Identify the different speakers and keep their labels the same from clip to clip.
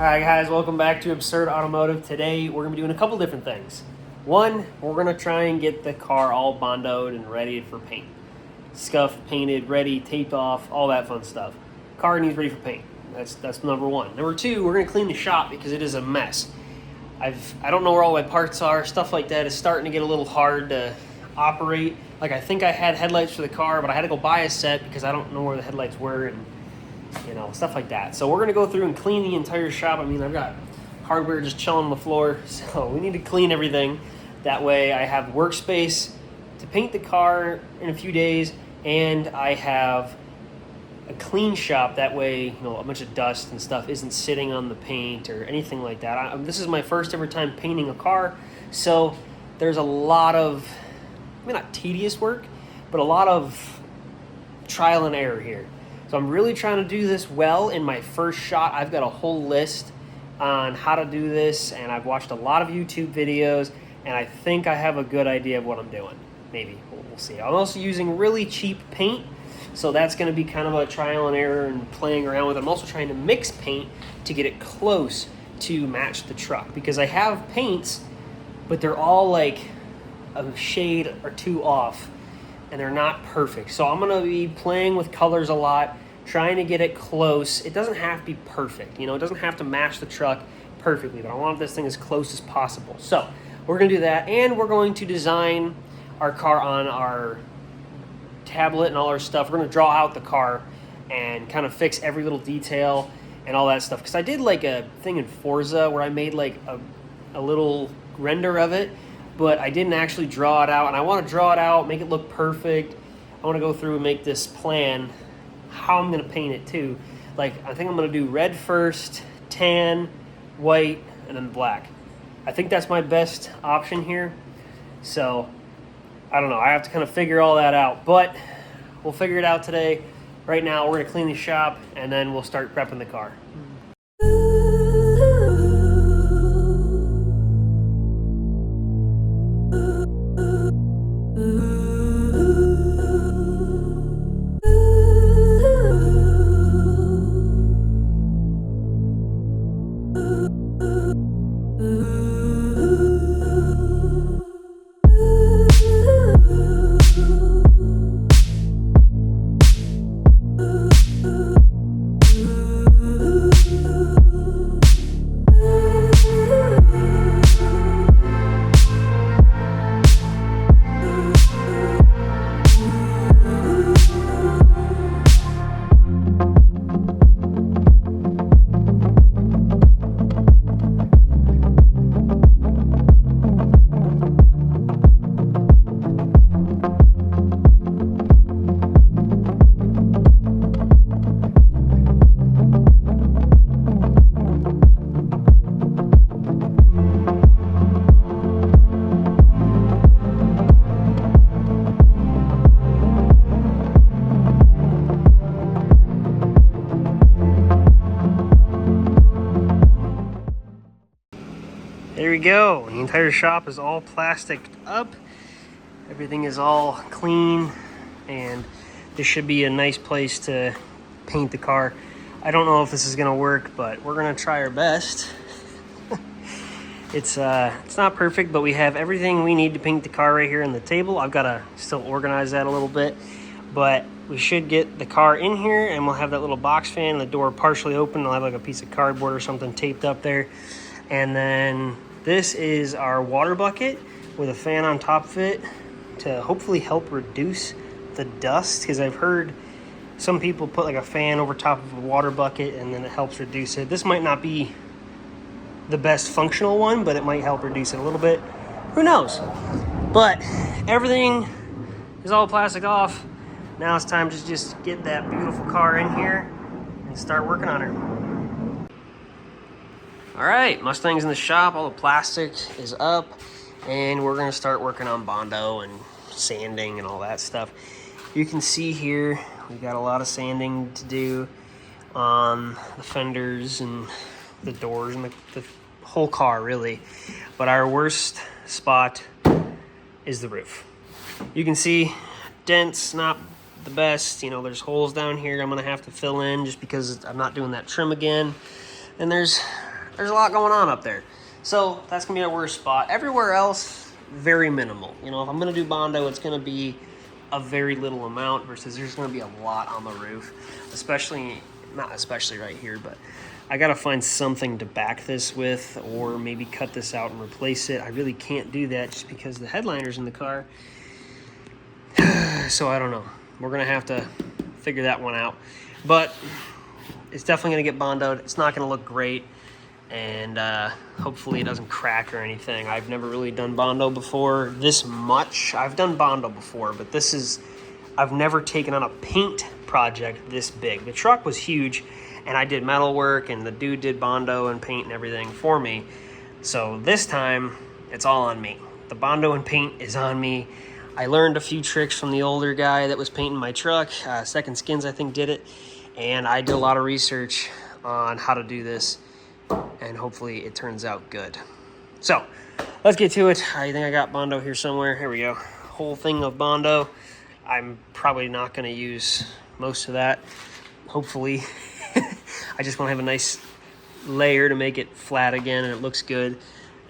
Speaker 1: Alright guys, welcome back to Absurd Automotive. Today we're going to be doing a couple different things. One, we're going to try and get the car all bondoed and ready for paint. Scuffed, painted, ready, taped off, all that fun stuff. Car needs ready for paint. That's number one. Number two, we're going to clean the shop because it is a mess. I don't know where all my parts are. Stuff like that is starting to get a little hard to operate. Like I think I had headlights for the car, but I had to go buy a set because I don't know where the headlights were and stuff like that. So we're going to go through and clean the entire shop. I mean, I've got hardware just chilling on the floor, so we need to clean everything. That way I have workspace to paint the car in a few days, and I have a clean shop. That way, a bunch of dust and stuff isn't sitting on the paint or anything like that. This is my first ever time painting a car, so there's a lot of, not tedious work, but a lot of trial and error here. So I'm really trying to do this well in my first shot. I've got a whole list on how to do this, and I've watched a lot of YouTube videos, and I think I have a good idea of what I'm doing. Maybe, we'll see. I'm also using really cheap paint, so that's going to be kind of a trial and error and playing around with it. I'm also trying to mix paint to get it close to match the truck, because I have paints, but they're all like a shade or two off, and they're not perfect. So I'm going to be playing with colors a lot, trying to get it close. It doesn't have to be perfect, it doesn't have to match the truck perfectly, but I want this thing as close as possible. So we're going to do that, and we're going to design our car on our tablet and all our stuff. We're going to draw out the car and kind of fix every little detail and all that stuff, because I did like a thing in Forza where I made like a little render of it, but I didn't actually draw it out, and I want to draw it out, make it look perfect. I want to go through and make this plan how I'm going to paint it too. Like, I think I'm going to do red first, tan, white, and then black. I think that's my best option here. So, I don't know. I have to kind of figure all that out, but we'll figure it out today. Right now, we're going to clean the shop, and then we'll start prepping the car. There we go. The entire shop is all plasticed up. Everything is all clean, and this should be a nice place to paint the car. I don't know if this is gonna work, but we're gonna try our best. It's not perfect, but we have everything we need to paint the car right here on the table. I've got to still organize that a little bit, but we should get the car in here, and we'll have that little box fan, the door partially open. I'll have like a piece of cardboard or something taped up there. And then this is our water bucket with a fan on top of it to hopefully help reduce the dust, because I've heard some people put like a fan over top of a water bucket and then it helps reduce it. This might not be the best functional one, but it might help reduce it a little bit. Who knows? But everything is all plastic off. Now it's time to just get that beautiful car in here and start working on her. All right, Mustang's in the shop. All the plastic is up, and we're gonna start working on Bondo and sanding and all that stuff. You can see here, we've got a lot of sanding to do on the fenders and the doors and the whole car, really. But our worst spot is the roof. You can see dents, not the best. There's holes down here I'm gonna have to fill in just because I'm not doing that trim again. And there's there's a lot going on up there. So that's gonna be our worst spot. Everywhere else, very minimal. You know, if I'm gonna do Bondo, it's gonna be a very little amount versus there's gonna be a lot on the roof, not especially right here, but I gotta find something to back this with, or maybe cut this out and replace it. I really can't do that just because the headliner's in the car. So I don't know. We're gonna have to figure that one out. But it's definitely gonna get Bondoed. It's not gonna look great, and hopefully it doesn't crack or anything. I've never really done Bondo before this much. I've done Bondo before, but I've never taken on a paint project this big. The truck was huge, and I did metal work, and the dude did Bondo and paint and everything for me. So this time, it's all on me. The Bondo and paint is on me. I learned a few tricks from the older guy that was painting my truck. Second Skins, I think, did it. And I did a lot of research on how to do this, and hopefully it turns out good. So let's get to it. I think I got Bondo here somewhere. Here we go. Whole thing of Bondo. I'm probably not going to use most of that, hopefully. I just want to have a nice layer to make it flat again and it looks good.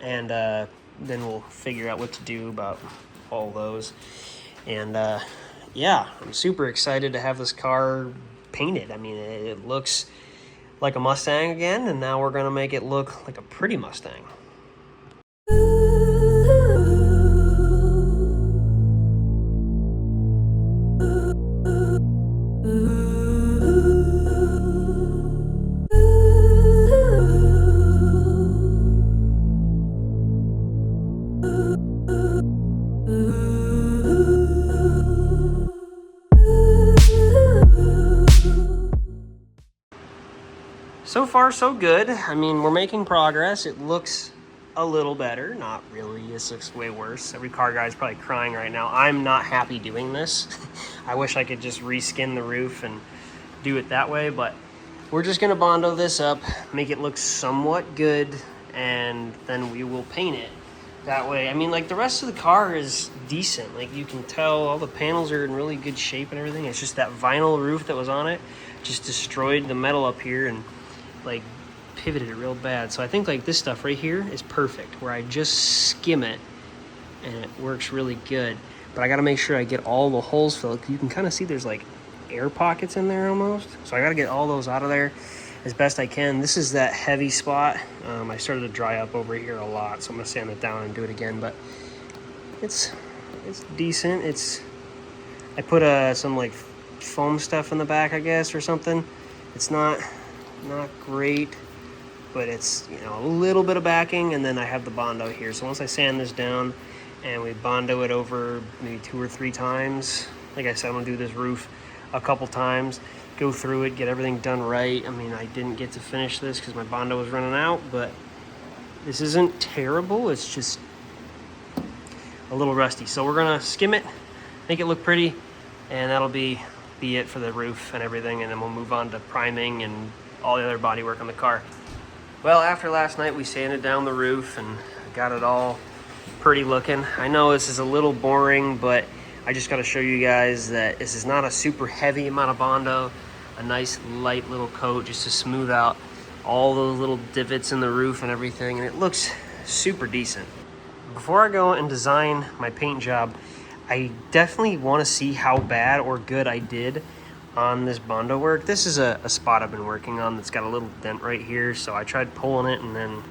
Speaker 1: And then we'll figure out what to do about all those. And yeah, I'm super excited to have this car painted. I mean, it looks like a Mustang again, and now we're gonna make it look like a pretty Mustang. So far, so good. I mean, we're making progress. It looks a little better. Not really. This looks way worse. Every car guy's probably crying right now. I'm not happy doing this. I wish I could just reskin the roof and do it that way, but we're just gonna Bondo this up, make it look somewhat good, and then we will paint it that way. I mean, like, the rest of the car is decent. Like, you can tell all the panels are in really good shape and everything. It's just that vinyl roof that was on it just destroyed the metal up here and like pivoted it real bad. So I think like this stuff right here is perfect, where I just skim it and it works really good. But I got to make sure I get all the holes filled. You can kind of see there's like air pockets in there almost. So I got to get all those out of there as best I can. This is that heavy spot. I started to dry up over here a lot, so I'm gonna sand it down and do it again. But it's decent. I put some like foam stuff in the back, I guess, or something. It's not great, but it's, you know, a little bit of backing, and then I have the Bondo here. So once I sand this down and we Bondo it over maybe 2 or 3 times, like I said, I'm gonna do this roof a couple times, go through it, get everything done right. I mean, I didn't get to finish this because my Bondo was running out, but this isn't terrible. It's just a little rusty. So we're gonna skim it, make it look pretty, and that'll be it for the roof and everything, and then we'll move on to priming and all the other body work on the car. Well, after last night, we sanded down the roof and got it all pretty looking. I know this is a little boring, but I just got to show you guys that this is not a super heavy amount of Bondo. A nice light little coat just to smooth out all those little divots in the roof and everything, and it looks super decent. Before I go and design my paint job, I definitely want to see how bad or good I did on this Bondo work. This is a spot I've been working on that's got a little dent right here, so I tried pulling it and then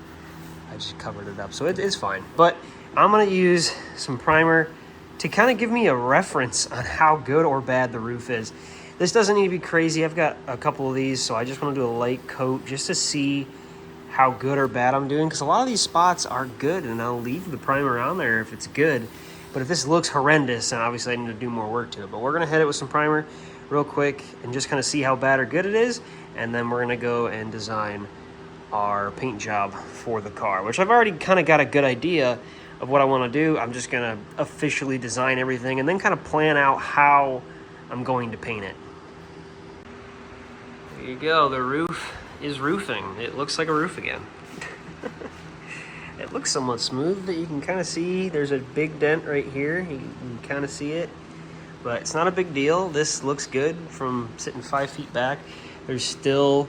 Speaker 1: I just covered it up, so it is fine. But I'm gonna use some primer to kind of give me a reference on how good or bad the roof is. This doesn't need to be crazy. I've got a couple of these, so I just want to do a light coat just to see how good or bad I'm doing, because a lot of these spots are good, and I'll leave the primer on there if it's good. But if this looks horrendous, then obviously I need to do more work to it. But we're gonna hit it with some primer real quick and just kind of see how bad or good it is, and then we're gonna go and design our paint job for the car, which I've already kind of got a good idea of what I want to do. I'm just gonna officially design everything and then kind of plan out how I'm going to paint it. There you go, the roof is roofing. It looks like a roof again. It looks somewhat smooth, that you can kind of see there's a big dent right here. You can kind of see it, but it's not a big deal. This looks good from sitting 5 feet back. There's still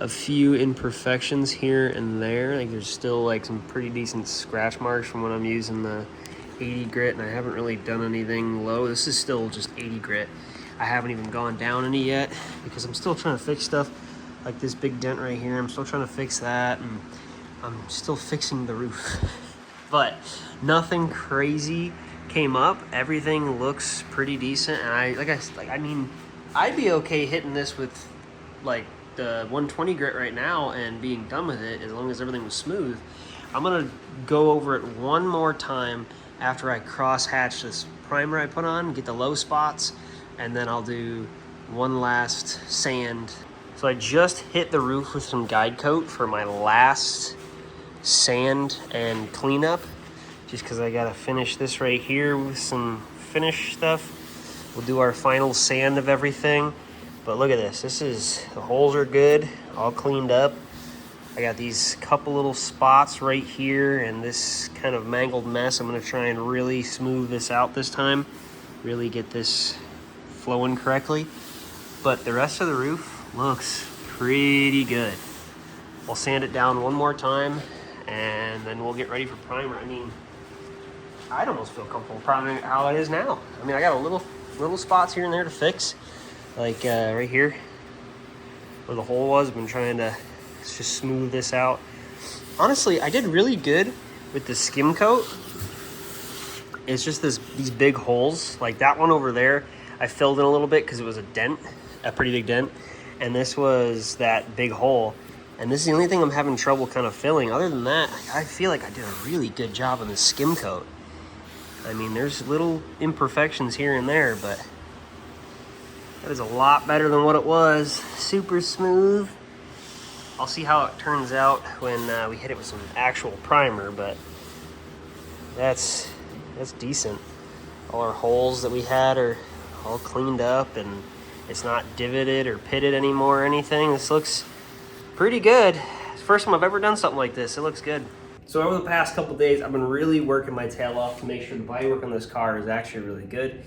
Speaker 1: a few imperfections here and there. Like there's still like some pretty decent scratch marks from when I'm using the 80 grit, and I haven't really done anything low. This is still just 80 grit. I haven't even gone down any yet because I'm still trying to fix stuff like this big dent right here. I'm still trying to fix that, and I'm still fixing the roof. But nothing crazy came up. Everything looks pretty decent, and I mean, I'd be okay hitting this with like the 120 grit right now and being done with it as long as everything was smooth. I'm gonna go over it one more time after I cross hatch this primer I put on, get the low spots, and then I'll do one last sand. So I just hit the roof with some guide coat for my last sand and cleanup, just because I gotta finish this right here with some finish stuff. We'll do our final sand of everything. But look at this. The holes are good, all cleaned up. I got these couple little spots right here and this kind of mangled mess. I'm gonna try and really smooth this out this time, really get this flowing correctly. But the rest of the roof looks pretty good. I'll sand it down one more time and then we'll get ready for primer. I mean, I'd almost feel comfortable priming it how it is now. I mean, I got a little spots here and there to fix. Like right here where the hole was. I've been trying to just smooth this out. Honestly, I did really good with the skim coat. It's just these big holes. Like that one over there, I filled in a little bit because it was a pretty big dent. And this was that big hole. And this is the only thing I'm having trouble kind of filling. Other than that, I feel like I did a really good job on the skim coat. I mean, there's little imperfections here and there, but that is a lot better than what it was. Super smooth. I'll see how it turns out when we hit it with some actual primer, but that's decent. All our holes that we had are all cleaned up, and it's not divoted or pitted anymore or anything. This looks pretty good. It's the first time I've ever done something like this. It looks good. So over the past couple days, I've been really working my tail off to make sure the bodywork on this car is actually really good.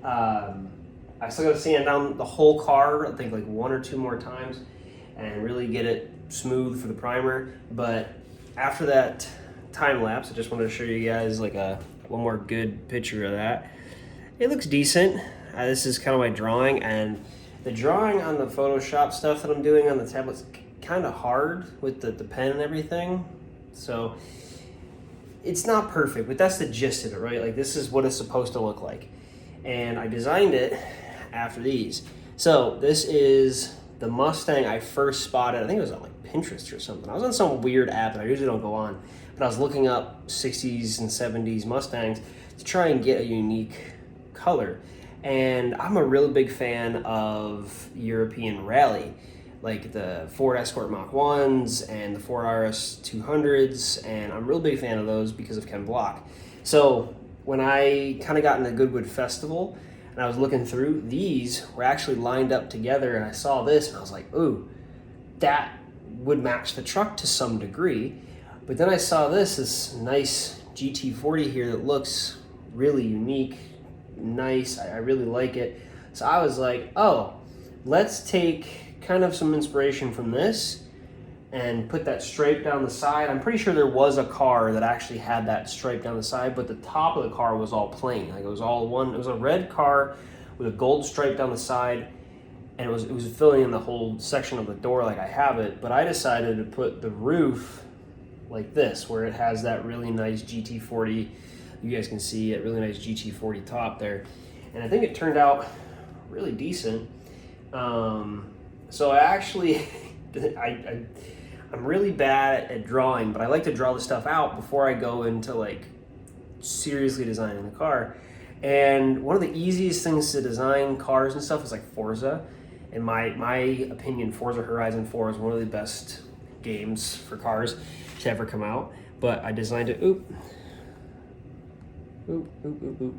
Speaker 1: I still got to sand down the whole car, I think like one or two more times, and really get it smooth for the primer. But after that time lapse, I just wanted to show you guys like one more good picture of that. It looks decent. This is kind of my drawing, and the drawing on the Photoshop stuff that I'm doing on the tablet's kind of hard with the pen and everything. So it's not perfect, but that's the gist of it, right? Like this is what it's supposed to look like. And I designed it after these. So this is the Mustang I first spotted. I think it was on like Pinterest or something. I was on some weird app that I usually don't go on, but I was looking up 60s and 70s Mustangs to try and get a unique color. And I'm a really big fan of European rally, like the Ford Escort Mach 1s and the Ford RS 200s, and I'm a real big fan of those because of Ken Block. So when I kind of got in the Goodwood Festival and I was looking through, these were actually lined up together, and I saw this and I was like, ooh, that would match the truck to some degree. But then I saw this nice GT40 here that looks really unique, nice. I really like it. So I was like, oh, let's take kind of some inspiration from this and put that stripe down the side. I'm pretty sure there was a car that actually had that stripe down the side, but the top of the car was all plain. Like it was all one. It was a red car with a gold stripe down the side, and it was filling in the whole section of the door like I have it. But I decided to put the roof like this, where it has that really nice GT40. You guys can see it, really nice GT40 top there, and I think it turned out really decent. So I actually, I'm really bad at drawing, but I like to draw the stuff out before I go into like seriously designing the car. And one of the easiest things to design cars and stuff is like Forza. In my opinion, Forza Horizon 4 is one of the best games for cars to ever come out. But I designed it,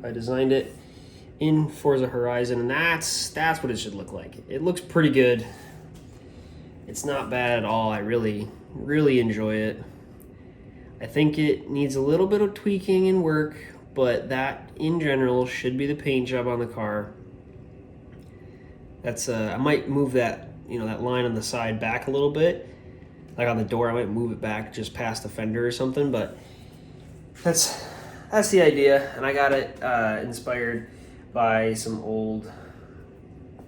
Speaker 1: I designed it in Forza Horizon, and that's what it should look like. It looks pretty good. It's not bad at all. I really enjoy it. I think it needs a little bit of tweaking and work, but that in general should be the paint job on the car. That's I might move that that line on the side back a little bit. Like on the door, I might move it back just past the fender or something, but that's the idea. And I got it inspired by some old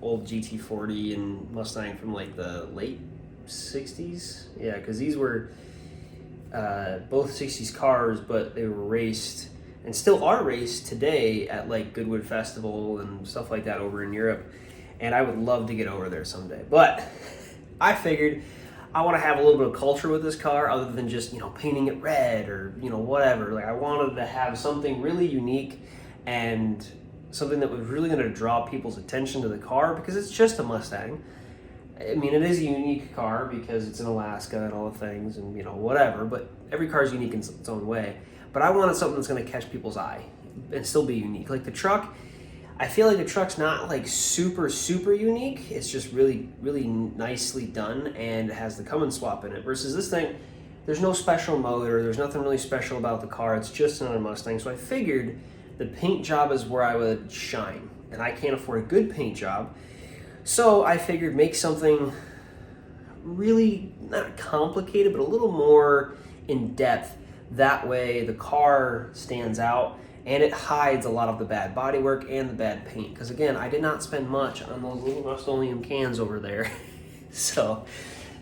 Speaker 1: GT40 and Mustang from like the late 60s. Yeah, because these were both 60s cars, but they were raced and still are raced today at like Goodwood Festival and stuff like that over in Europe. And I would love to get over there someday. But I figured I want to have a little bit of culture with this car other than just, painting it red or, whatever. Like, I wanted to have something really unique and something that was really going to draw people's attention to the car, because it's just a Mustang. I mean, it is a unique car because it's in Alaska and all the things and, whatever, but every car is unique in its own way. But I wanted something that's going to catch people's eye and still be unique. Like the truck, I feel like the truck's not like super, super unique. It's just really, really nicely done, and it has the Cummins swap in it. Versus this thing, there's no special motor. There's nothing really special about the car. It's just another Mustang. So I figured the paint job is where I would shine, and I can't afford a good paint job. So I figured make something really not complicated, but a little more in depth. That way the car stands out and it hides a lot of the bad bodywork and the bad paint. Because again, I did not spend much on those little Rust-Oleum cans over there. So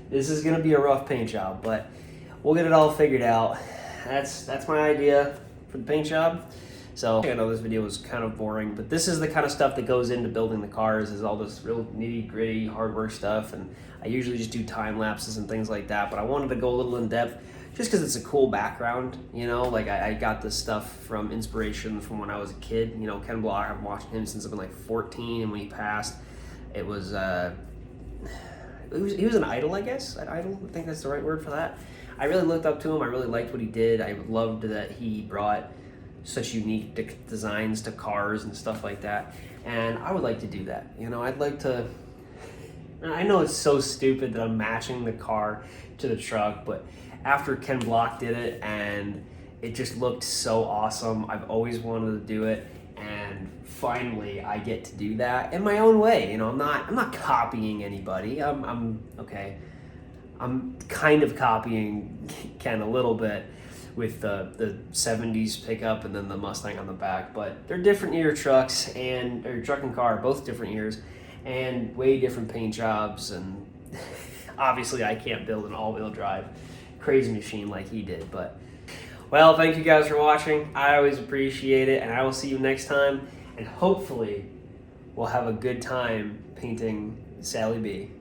Speaker 1: this is gonna be a rough paint job, but we'll get it all figured out. That's my idea for the paint job. So I know this video was kind of boring, but this is the kind of stuff that goes into building the cars, is all this real nitty gritty hard work stuff. And I usually just do time lapses and things like that, but I wanted to go a little in depth just because it's a cool background, like I got this stuff from inspiration from when I was a kid. Ken Block, I've been watching him since I've been like 14, and when he passed, it was he was an idol, I guess. An idol, I think that's the right word for that. I really looked up to him. I really liked what he did. I loved that he brought such unique designs to cars and stuff like that, and I would like to do that. I'd like to, I know it's so stupid that I'm matching the car to the truck, but after Ken Block did it and it just looked so awesome, I've always wanted to do it, and finally I get to do that in my own way. I'm not copying anybody. I'm kind of copying Ken a little bit with the 70s pickup and then the Mustang on the back, but they're different year trucks, or truck and car, both different years, and way different paint jobs. And obviously I can't build an all-wheel drive crazy machine like he did. But well, thank you guys for watching. I always appreciate it, and I will see you next time, and hopefully we'll have a good time painting Sally B.